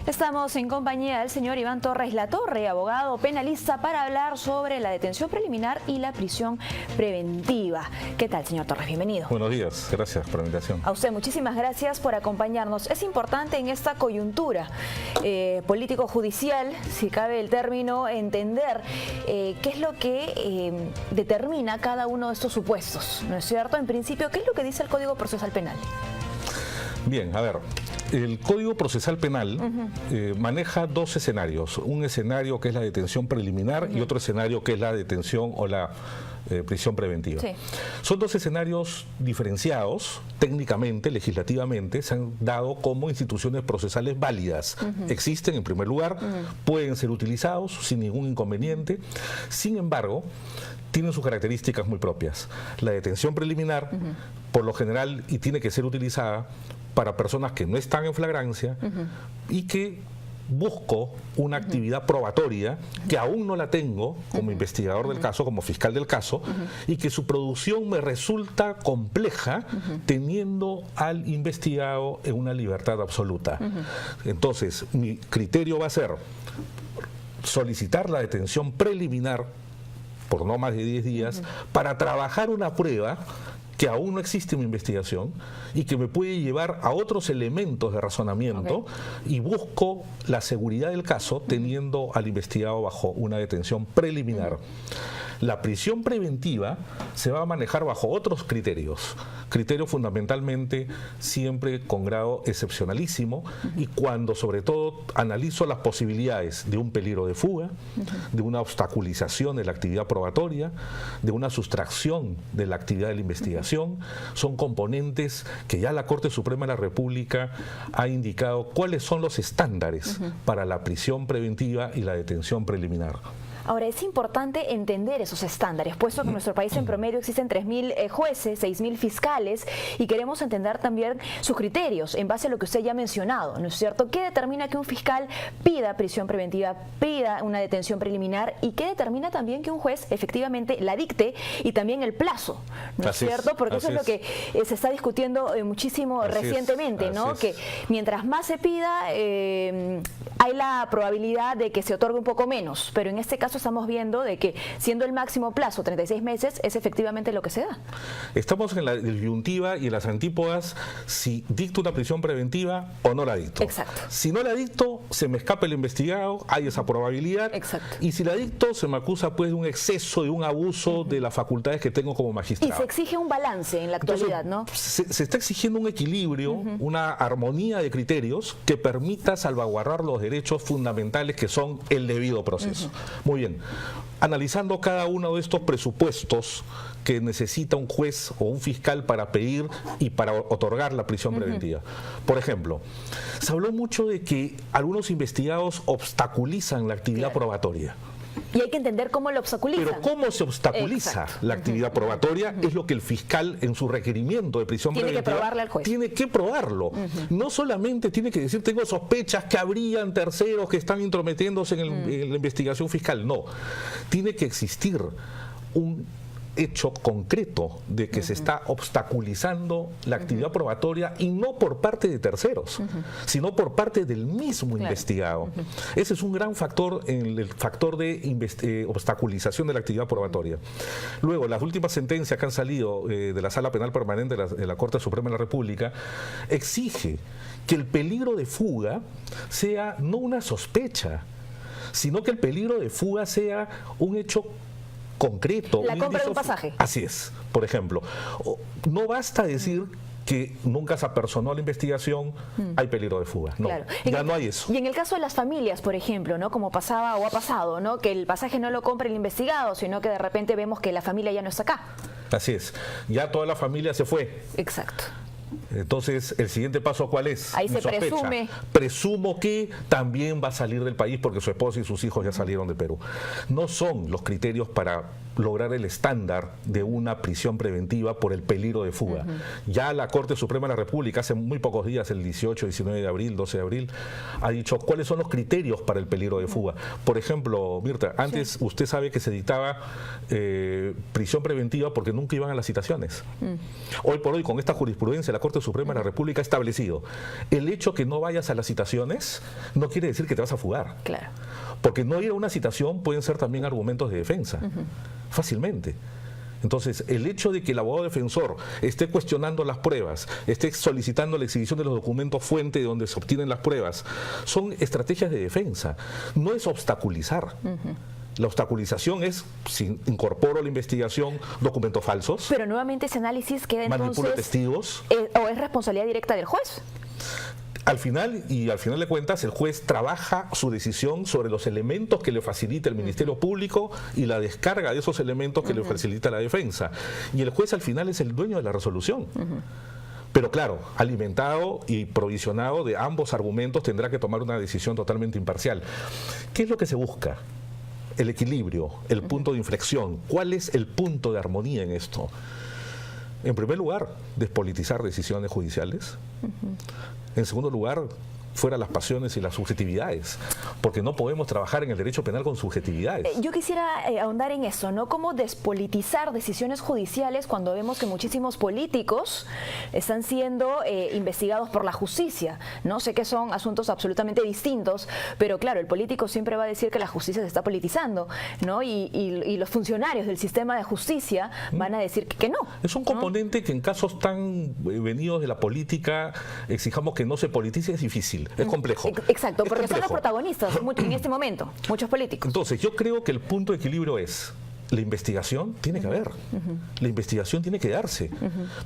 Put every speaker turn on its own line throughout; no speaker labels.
Estamos en compañía del señor Iván Torres Latorre, abogado penalista, para hablar sobre la detención preliminar y la prisión preventiva. ¿Qué tal, señor Torres? Bienvenido.
Buenos días, gracias por la invitación.
A usted, muchísimas gracias por acompañarnos. Es importante en esta coyuntura político-judicial, si cabe el término, entender qué es lo que determina cada uno de estos supuestos, ¿no es cierto? En principio, ¿qué es lo que dice el Código Procesal Penal?
Bien, a ver, el Código Procesal Penal maneja dos escenarios. Un escenario que es la detención preliminar y otro escenario que es la detención o la prisión preventiva. Sí. Son dos escenarios diferenciados técnicamente, legislativamente, se han dado como instituciones procesales válidas. Existen en primer lugar, pueden ser utilizados sin ningún inconveniente. Sin embargo, tienen sus características muy propias. La detención preliminar, por lo general, y tiene que ser utilizada para personas que no están en flagrancia y que busco una actividad probatoria que aún no la tengo como investigador del caso, como fiscal del caso, y que su producción me resulta compleja teniendo al investigado en una libertad absoluta. Entonces, mi criterio va a ser solicitar la detención preliminar por no más de 10 días para trabajar una prueba que aún no existe en mi investigación y que me puede llevar a otros elementos de razonamiento y busco la seguridad del caso teniendo al investigado bajo una detención preliminar. La prisión preventiva se va a manejar bajo otros criterios fundamentalmente siempre con grado excepcionalísimo y cuando sobre todo analizo las posibilidades de un peligro de fuga, de una obstaculización de la actividad probatoria, de una sustracción de la actividad de la investigación. Son componentes que ya la Corte Suprema de la República ha indicado cuáles son los estándares para la prisión preventiva y la detención preliminar.
Ahora, es importante entender esos estándares, puesto que en nuestro país en promedio existen 3.000 jueces, 6.000 fiscales, y queremos entender también sus criterios en base a lo que usted ya ha mencionado, ¿no es cierto? ¿Qué determina que un fiscal pida prisión preventiva, pida una detención preliminar, y qué determina también que un juez efectivamente la dicte y también el plazo, ¿no es cierto? Porque eso es lo que se está discutiendo muchísimo recientemente, ¿no? Que mientras más se pida, hay la probabilidad de que se otorgue un poco menos, pero en este caso estamos viendo de que siendo el máximo plazo 36 meses es efectivamente lo que se da.
Estamos en la disyuntiva y en las antípodas si dicto una prisión preventiva o no la dicto.
Exacto.
Si no la dicto, se me escapa el investigado, hay esa probabilidad.
Exacto.
Y si la dicto, se me acusa pues de un exceso, de un abuso de las facultades que tengo como magistrado.
Y se exige un balance en la actualidad. Entonces,
¿no? Se está exigiendo un equilibrio, una armonía de criterios que permita salvaguardar los derechos fundamentales que son el debido proceso. Muy bien. Analizando cada uno de estos presupuestos que necesita un juez o un fiscal para pedir y para otorgar la prisión preventiva. Por ejemplo, se habló mucho de que algunos investigados obstaculizan la actividad probatoria.
Y hay que entender cómo lo obstaculizan.
Pero cómo se obstaculiza la actividad probatoria es lo que el fiscal en su requeririmento de prisión preventiva
tiene que probarle al juez.
Tiene que probarlo. No solamente tiene que decir tengo sospechas que habrían terceros que están intrometiéndose en la investigación fiscal. No, tiene que existir un hecho concreto de que se está obstaculizando la actividad probatoria y no por parte de terceros, sino por parte del mismo investigado. Ese es un gran factor en el factor de obstaculización de la actividad probatoria. Luego, las últimas sentencias que han salido de la Sala Penal Permanente de la Corte Suprema de la República exige que el peligro de fuga sea no una sospecha, sino que el peligro de fuga sea un hecho concreto.
La compra de un pasaje.
Así es, por ejemplo. No basta decir que nunca se apersonó la investigación, hay peligro de fuga. No,
claro.
Ya no hay eso.
Y en el caso de las familias, por ejemplo, ¿no? Como pasaba o ha pasado, ¿no? Que el pasaje no lo compra el investigado, sino que de repente vemos que la familia ya no está acá.
Así es. Ya toda la familia se fue.
Exacto.
Entonces, ¿el siguiente paso cuál es?
Ahí se presume.
Presumo que también va a salir del país porque su esposa y sus hijos ya salieron de Perú. No son los criterios para lograr el estándar de una prisión preventiva por el peligro de fuga. Ya la Corte Suprema de la República hace muy pocos días, el 18, 19 de abril, 12 de abril, ha dicho cuáles son los criterios para el peligro de fuga. Por ejemplo, Mirta, antes usted sabe que se dictaba prisión preventiva porque nunca iban a las citaciones. Hoy por hoy, con esta jurisprudencia de la Corte Suprema de la República ha establecido. El hecho que no vayas a las citaciones no quiere decir que te vas a fugar.
Claro.
Porque no ir a una citación pueden ser también argumentos de defensa, fácilmente. Entonces, el hecho de que el abogado defensor esté cuestionando las pruebas, esté solicitando la exhibición de los documentos fuente de donde se obtienen las pruebas, son estrategias de defensa, no es obstaculizar. La obstaculización es si incorporo a la investigación documentos falsos.
Pero nuevamente ese análisis queda entonces...
Manipulo testigos.
¿O es responsabilidad directa del juez?
Al final de cuentas, el juez trabaja su decisión sobre los elementos que le facilita el Ministerio Público y la descarga de esos elementos que le facilita la defensa. Y el juez al final es el dueño de la resolución. Pero claro, alimentado y provisionado de ambos argumentos, tendrá que tomar una decisión totalmente imparcial. ¿Qué es lo que se busca? El equilibrio, el punto de inflexión. ¿Cuál es el punto de armonía en esto? En primer lugar, despolitizar decisiones judiciales. En segundo lugar, fuera las pasiones y las subjetividades, porque no podemos trabajar en el derecho penal con subjetividades.
Yo quisiera ahondar en eso, ¿no? ¿Cómo despolitizar decisiones judiciales cuando vemos que muchísimos políticos están siendo investigados por la justicia, ¿no? Sé que son asuntos absolutamente distintos, pero claro, el político siempre va a decir que la justicia se está politizando, ¿no? Y los funcionarios del sistema de justicia van a decir que no.
Es un componente que en casos tan venidos de la política exijamos que no se politice, es difícil. Es complejo.
Exacto, porque
es complejo.
son los protagonistas en este momento, muchos políticos.
Entonces, yo creo que el punto de equilibrio es, la investigación tiene que haber, la investigación tiene que darse,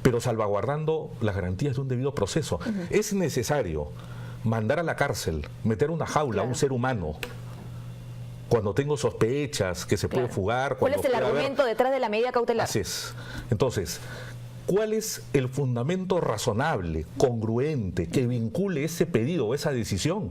pero salvaguardando las garantías de un debido proceso. Es necesario mandar a la cárcel, meter una jaula a un ser humano, cuando tengo sospechas que se puede fugar.
¿Cuál es el argumento detrás de la medida cautelar?
Así es. Entonces, ¿cuál es el fundamento razonable, congruente, que vincule ese pedido o esa decisión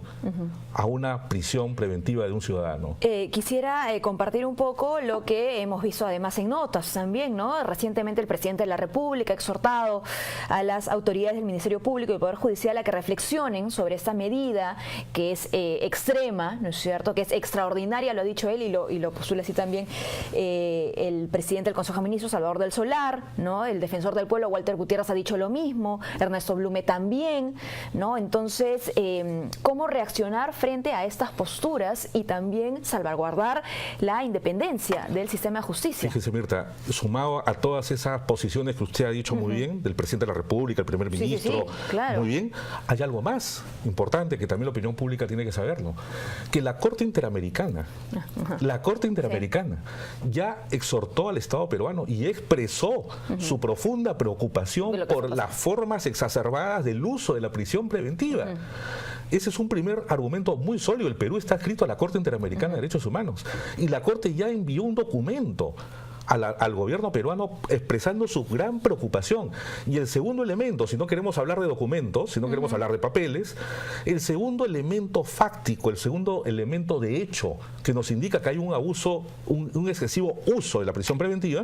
a una prisión preventiva de un ciudadano?
Quisiera compartir un poco lo que hemos visto además en notas también, ¿no? Recientemente el presidente de la República ha exhortado a las autoridades del Ministerio Público y del Poder Judicial a que reflexionen sobre esta medida que es extrema, ¿no es cierto?, que es extraordinaria, lo ha dicho él y lo postula así también el presidente del Consejo de Ministros, Salvador del Solar, ¿no? El defensor del pueblo, Walter Gutiérrez, ha dicho lo mismo, Ernesto Blume también, ¿no? Entonces, ¿cómo reaccionar frente a estas posturas y también salvaguardar la independencia del sistema de justicia?
Fíjese, Mirta, sumado a todas esas posiciones que usted ha dicho muy bien, del presidente de la República, el primer ministro,
claro.
Muy bien, hay algo más importante que también la opinión pública tiene que saberlo, que la Corte Interamericana, ya exhortó al Estado peruano y expresó su profunda preocupación por las formas exacerbadas del uso de la prisión preventiva. Ese es un primer argumento muy sólido. El Perú está adscrito a la Corte Interamericana de Derechos Humanos y la Corte ya envió un documento al gobierno peruano expresando su gran preocupación. Y el segundo elemento, si no queremos hablar de documentos, si no queremos hablar de papeles, el segundo elemento fáctico, el segundo elemento de hecho que nos indica que hay un abuso, un excesivo uso de la prisión preventiva,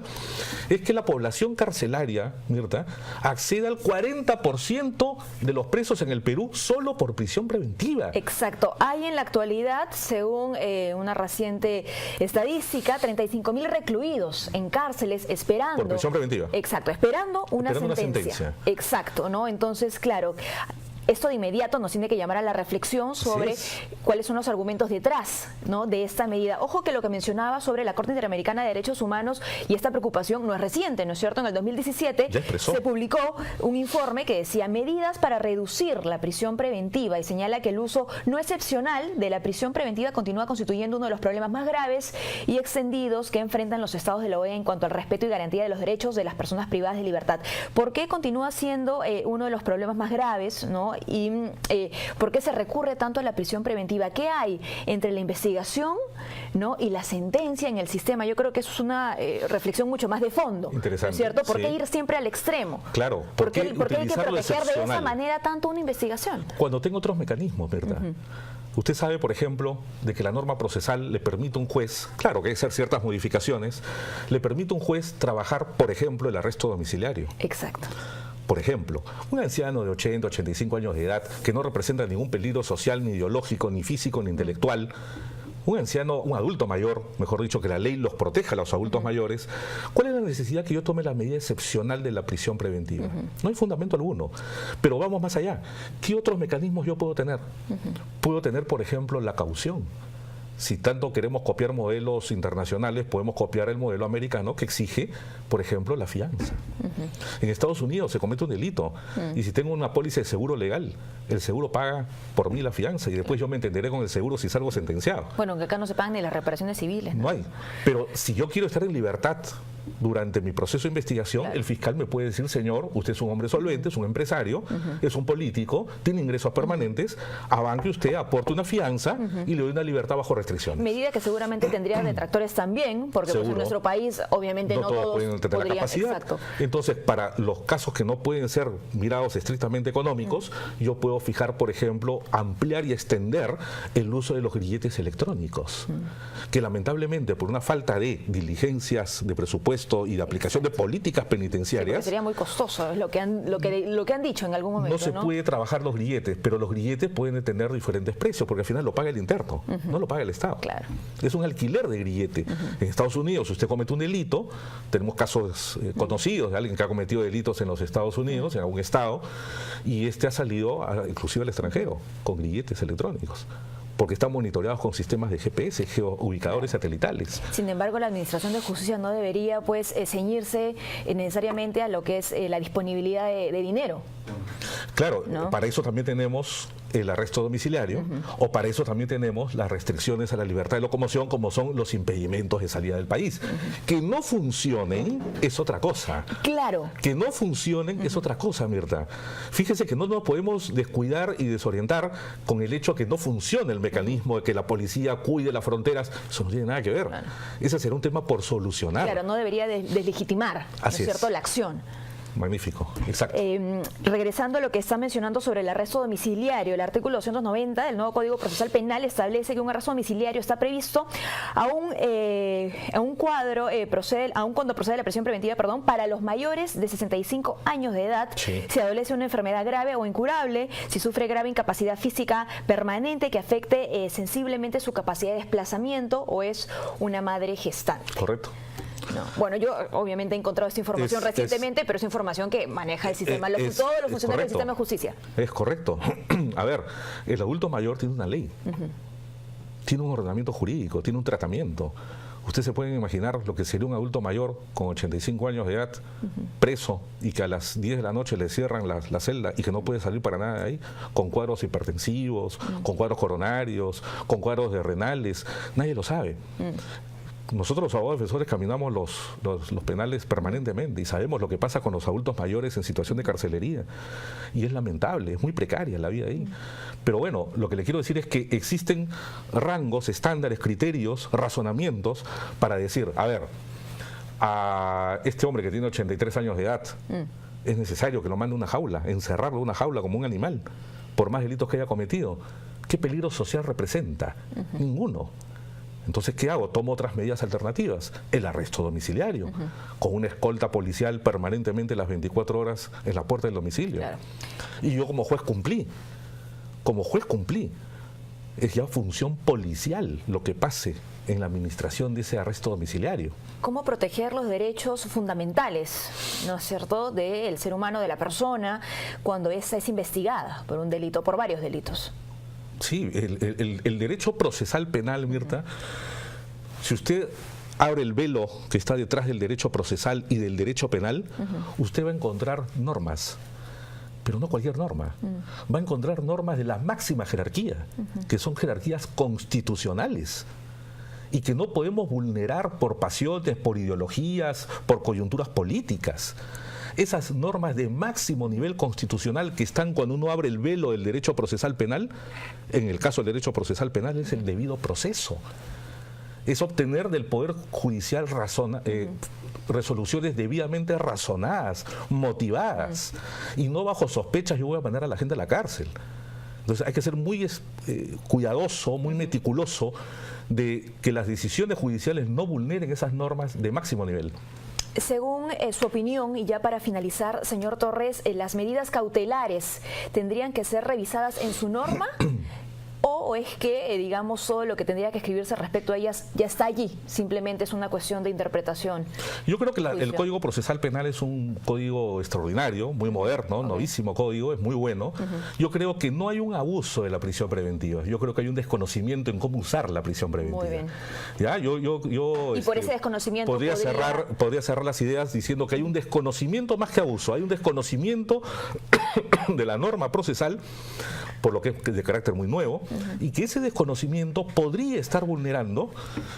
es que la población carcelaria, Mirta, accede al 40% de los presos en el Perú solo por prisión preventiva.
Exacto. Hay en la actualidad, según una reciente estadística, 35.000 recluidos en cárceles esperando...
Por prisión preventiva.
Exacto, esperando una sentencia. Exacto, ¿no? Entonces, claro, esto de inmediato nos tiene que llamar a la reflexión sobre cuáles son los argumentos detrás, ¿no?, de esta medida. Ojo que lo que mencionaba sobre la Corte Interamericana de Derechos Humanos y esta preocupación no es reciente, ¿no es cierto? En el 2017 se publicó un informe que decía medidas para reducir la prisión preventiva y señala que el uso no excepcional de la prisión preventiva continúa constituyendo uno de los problemas más graves y extendidos que enfrentan los estados de la OEA en cuanto al respeto y garantía de los derechos de las personas privadas de libertad. ¿Por qué continúa siendo uno de los problemas más graves, ¿no? Y ¿por qué se recurre tanto a la prisión preventiva? ¿Qué hay entre la investigación, ¿no?, y la sentencia en el sistema? Yo creo que eso es una reflexión mucho más de fondo.
Interesante.
¿No es cierto? ¿Por qué ir siempre al extremo?
Claro.
¿Por qué hay que proteger de esa manera tanto una investigación?
Cuando tengo otros mecanismos, ¿verdad? Usted sabe, por ejemplo, de que la norma procesal le permite a un juez, claro que hay que hacer ciertas modificaciones, le permite a un juez trabajar, por ejemplo, el arresto domiciliario.
Exacto.
Por ejemplo, un anciano de 80, 85 años de edad que no representa ningún peligro social, ni ideológico, ni físico, ni intelectual, un anciano, un adulto mayor, mejor dicho, que la ley los proteja a los adultos mayores, ¿cuál es la necesidad que yo tome la medida excepcional de la prisión preventiva? No hay fundamento alguno. Pero vamos más allá. ¿Qué otros mecanismos yo puedo tener? Puedo tener, por ejemplo, la caución. Si tanto queremos copiar modelos internacionales, podemos copiar el modelo americano que exige, por ejemplo, la fianza. En Estados Unidos se comete un delito y si tengo una póliza de seguro legal, el seguro paga por mí la fianza y después yo me entenderé con el seguro si salgo sentenciado.
Bueno, que acá no se pagan ni las reparaciones civiles.
No hay. Pero si yo quiero estar en libertad durante mi proceso de investigación,
Claro.
el fiscal me puede decir, señor, usted es un hombre solvente, es un empresario, es un político, tiene ingresos permanentes, avanque usted, aporte una fianza y le doy una libertad bajo restricciones.
Medida que seguramente tendría detractores también, porque pues, en
Seguro.
nuestro país obviamente no todos
pueden tener la
podrían.
capacidad.
Exacto.
Entonces, para los casos que no pueden ser mirados estrictamente económicos, yo puedo fijar, por ejemplo, ampliar y extender el uso de los grilletes electrónicos, que lamentablemente por una falta de diligencias de presupuesto y de aplicación de políticas
Porque
penitenciarias,
sería muy costoso, es lo que han dicho en algún momento.
no se puede trabajar los grilletes, pero los grilletes pueden tener diferentes precios, porque al final lo paga el interno, no lo paga el Estado.
Claro.
Es un alquiler de grillete. En Estados Unidos, si usted comete un delito, tenemos casos conocidos de alguien que ha cometido delitos en los Estados Unidos, en algún estado, y este ha salido inclusive al extranjero, con grilletes electrónicos, porque están monitoreados con sistemas de GPS, geoubicadores satelitales.
Sin embargo, la Administración de Justicia no debería pues ceñirse necesariamente a lo que es la disponibilidad de dinero.
Claro,
¿No?
para eso también tenemos el arresto domiciliario o para eso también tenemos las restricciones a la libertad de locomoción, como son los impedimentos de salida del país. Que no funcionen es otra cosa.
Claro.
Que no funcionen es otra cosa, Mirta. Fíjese que no nos podemos descuidar y desorientar con el hecho que no funcione el mecanismo de que la policía cuide las fronteras. Eso no tiene nada que ver.
Claro.
Ese será un tema por solucionar.
Claro, no debería deslegitimar, ¿no es
Así es.
cierto?, la acción.
Magnífico, exacto.
Regresando a lo que está mencionando sobre el arresto domiciliario, el artículo 290 del nuevo Código Procesal Penal establece que un arresto domiciliario está previsto aún cuando procede la prisión preventiva, para los mayores de 65 años de edad,
Sí.
si adolece una enfermedad grave o incurable, si sufre grave incapacidad física permanente que afecte sensiblemente su capacidad de desplazamiento o es una madre gestante.
Correcto.
No. Bueno, yo obviamente he encontrado esta información recientemente, pero es información que maneja el sistema, todos los funcionarios del
correcto.
sistema de justicia.
Es correcto. A ver, el adulto mayor tiene una ley, tiene un ordenamiento jurídico, tiene un tratamiento. Ustedes se pueden imaginar lo que sería un adulto mayor con 85 años de edad, preso, y que a las 10 de la noche le cierran la celda y que no puede salir para nada de ahí, con cuadros hipertensivos, con cuadros coronarios, con cuadros de renales. Nadie lo sabe. Nosotros los abogados defensores caminamos los penales permanentemente y sabemos lo que pasa con los adultos mayores en situación de carcelería. Y es lamentable, es muy precaria la vida ahí. Pero bueno, lo que le quiero decir es que existen rangos, estándares, criterios, razonamientos para decir, a ver, a este hombre que tiene 83 años de edad, es necesario que lo mande a una jaula, encerrarlo en una jaula como un animal, por más delitos que haya cometido. ¿Qué peligro social representa? Ninguno. Entonces, ¿qué hago? Tomo otras medidas alternativas. El arresto domiciliario, con una escolta policial permanentemente las 24 horas en la puerta del domicilio.
Claro.
Y yo como juez cumplí. Como juez cumplí. Es ya función policial lo que pase en la administración de ese arresto domiciliario.
¿Cómo proteger los derechos fundamentales, ¿no es cierto?, del ser humano, de la persona, cuando esa es investigada por un delito, por varios delitos?
Sí, el derecho procesal penal, Mirta, si usted abre el velo que está detrás del derecho procesal y del derecho penal, usted va a encontrar normas, pero no cualquier norma. Va a encontrar normas de la máxima jerarquía, que son jerarquías constitucionales y que no podemos vulnerar por pasiones, por ideologías, por coyunturas políticas. Esas normas de máximo nivel constitucional que están cuando uno abre el velo del derecho procesal penal, en el caso del derecho procesal penal es el debido proceso. Es obtener del Poder Judicial resoluciones debidamente razonadas, motivadas, y no bajo sospechas yo voy a mandar a la gente a la cárcel. Entonces hay que ser muy cuidadoso, muy meticuloso de que las decisiones judiciales no vulneren esas normas de máximo nivel.
Según su opinión, y ya para finalizar, señor Torres, ¿las medidas cautelares tendrían que ser revisadas en su norma? o es que, digamos, todo lo que tendría que escribirse respecto a ellas ya está allí, simplemente es una cuestión de interpretación?
Yo creo que el Código Procesal Penal es un código extraordinario, muy moderno, novísimo código, es muy bueno. Yo creo que no hay un abuso de la prisión preventiva, yo creo que hay un desconocimiento en cómo usar la prisión preventiva.
Muy bien.
¿Ya?
Y por ese desconocimiento
podría cerrar las ideas diciendo que hay un desconocimiento más que abuso, hay un desconocimiento de la norma procesal, por lo que es de carácter muy nuevo, y que ese desconocimiento podría estar vulnerando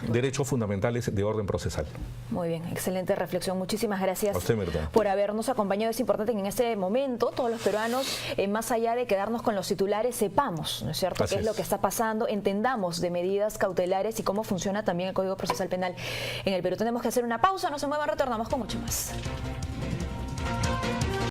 derechos fundamentales de orden procesal.
Muy bien, excelente reflexión. Muchísimas gracias
A usted, Mirta,
por habernos acompañado. Es importante que en este momento todos los peruanos, más allá de quedarnos con los titulares, sepamos, ¿no es cierto?, qué es lo que está pasando, entendamos de medidas cautelares y cómo funciona también el Código Procesal Penal en el Perú. Tenemos que hacer una pausa, no se muevan, retornamos con mucho más.